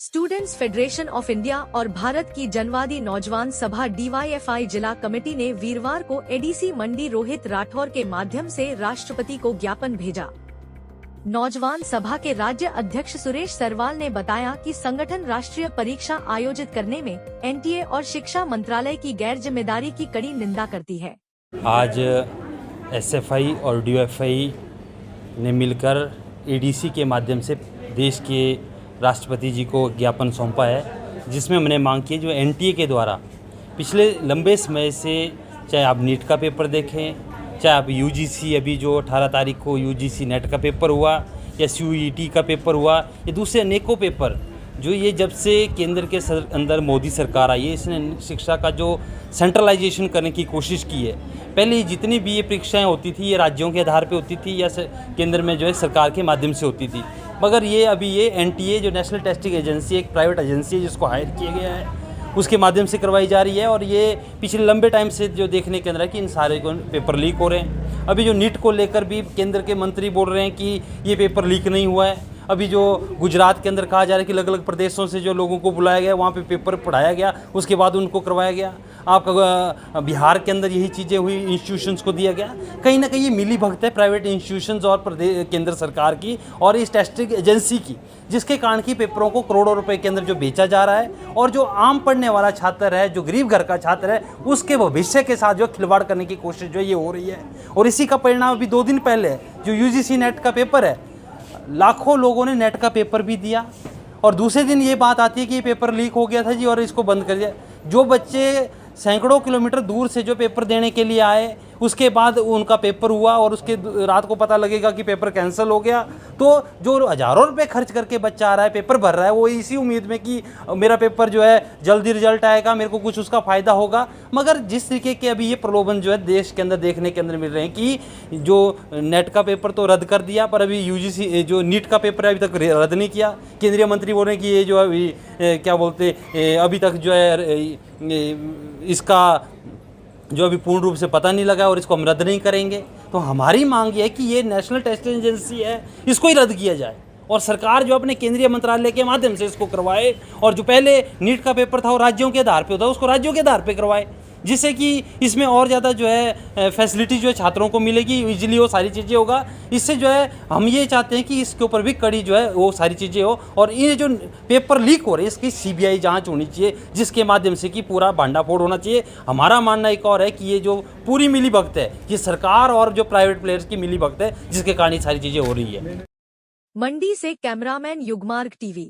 Students federation of India और भारत की जनवादी नौजवान सभा DYFI जिला कमेटी ने वीरवार को एडीसी मंडी रोहित राठौर के माध्यम से राष्ट्रपति को ज्ञापन भेजा। नौजवान सभा के राज्य अध्यक्ष सुरेश सरवाल ने बताया कि संगठन राष्ट्रीय परीक्षा आयोजित करने में NTA और शिक्षा मंत्रालय की गैर जिम्मेदारी की कड़ी निंदा करती है। आज SFI और DYFI ने मिलकर ADC के माध्यम से देश के राष्ट्रपति जी को ज्ञापन सौंपा है, जिसमें हमने मांग की जो NTA के द्वारा पिछले लंबे समय से, चाहे आप नीट का पेपर देखें, चाहे आप UGC अभी जो 18 तारीख को UGC नेट का पेपर हुआ या CUET का पेपर हुआ, ये दूसरे अनेकों पेपर जो ये जब से केंद्र के अंदर मोदी सरकार आई है, इसने शिक्षा का जो सेंट्रलाइजेशन करने की कोशिश की है। पहले जितनी भी ये परीक्षाएं होती थी ये राज्यों के आधार पे होती थी या केंद्र में जो है सरकार के माध्यम से होती थी, मगर ये अभी ये NTA जो नेशनल टेस्टिंग एजेंसी, एक प्राइवेट एजेंसी है जिसको हायर किया गया है, उसके माध्यम से करवाई जा रही है। और ये पिछले लंबे टाइम से जो देखने के अंदर है कि इन सारे को पेपर लीक हो रहे हैं। अभी जो नीट को लेकर भी केंद्र के मंत्री बोल रहे हैं कि ये पेपर लीक नहीं हुआ है। अभी जो गुजरात के अंदर कहा जा रहा है कि अलग अलग प्रदेशों से जो लोगों को बुलाया गया, वहाँ पे पेपर पढ़ाया गया, उसके बाद उनको करवाया गया। आपका बिहार के अंदर यही चीज़ें हुई, इंस्टीट्यूशंस को दिया गया। कहीं ना कहीं ये मिली भगत है प्राइवेट इंस्टीट्यूशंस और प्रदेश केंद्र सरकार की और इस टेस्टिंग एजेंसी की, जिसके कारण की पेपरों को करोड़ों रुपए के अंदर जो बेचा जा रहा है और जो आम पढ़ने वाला छात्र है, जो गरीब घर का छात्र है, उसके भविष्य के साथ जो खिलवाड़ करने की कोशिश जो ये हो रही है। और इसी का परिणाम अभी 2 दिन पहले जो UGC नेट का पेपर है, लाखों लोगों ने नेट का पेपर भी दिया और दूसरे दिन ये बात आती है कि ये पेपर लीक हो गया था जी और इसको बंद कर दिया। जो बच्चे सैकड़ों किलोमीटर दूर से जो पेपर देने के लिए आए, उसके बाद उनका पेपर हुआ और उसके रात को पता लगेगा कि पेपर कैंसिल हो गया, तो जो हज़ारों रुपए खर्च करके बच्चा आ रहा है, पेपर भर रहा है, वो इसी उम्मीद में कि मेरा पेपर जो है जल्दी रिजल्ट आएगा, मेरे को कुछ उसका फ़ायदा होगा। मगर जिस तरीके के अभी ये प्रलोभन जो है देश के अंदर देखने के अंदर मिल रहे हैं कि जो नेट का पेपर तो रद्द कर दिया, पर अभी UGC जो नीट का पेपर है अभी तक रद्द नहीं किया। केंद्रीय मंत्री बोल रहे हैं कि ये जो अभी क्या बोलते अभी तक जो है इसका जो अभी पूर्ण रूप से पता नहीं लगा और इसको हम रद्द नहीं करेंगे। तो हमारी मांग ये है कि ये नेशनल टेस्टिंग एजेंसी है, इसको ही रद्द किया जाए और सरकार जो अपने केंद्रीय मंत्रालय के माध्यम से इसको करवाए। और जो पहले नीट का पेपर था वो राज्यों के आधार पे होता है, उसको राज्यों के आधार पे करवाए, जिससे कि इसमें और ज़्यादा जो है फैसिलिटी जो है छात्रों को मिलेगी, इजीली वो सारी चीज़ें होगा। इससे जो है हम ये चाहते हैं कि इसके ऊपर भी कड़ी जो है वो सारी चीज़ें हो और ये जो पेपर लीक हो रहे हैं इसकी CBI जांच होनी चाहिए, जिसके माध्यम से कि पूरा भांडाफोड़ होना चाहिए। हमारा मानना एक और है कि ये जो पूरी मिली भगत है, ये सरकार और जो प्राइवेट प्लेयर्स की मिली भगत है, जिसके कारण ये सारी चीज़ें हो रही है। मंडी से कैमरामैन युगमार्ग TV।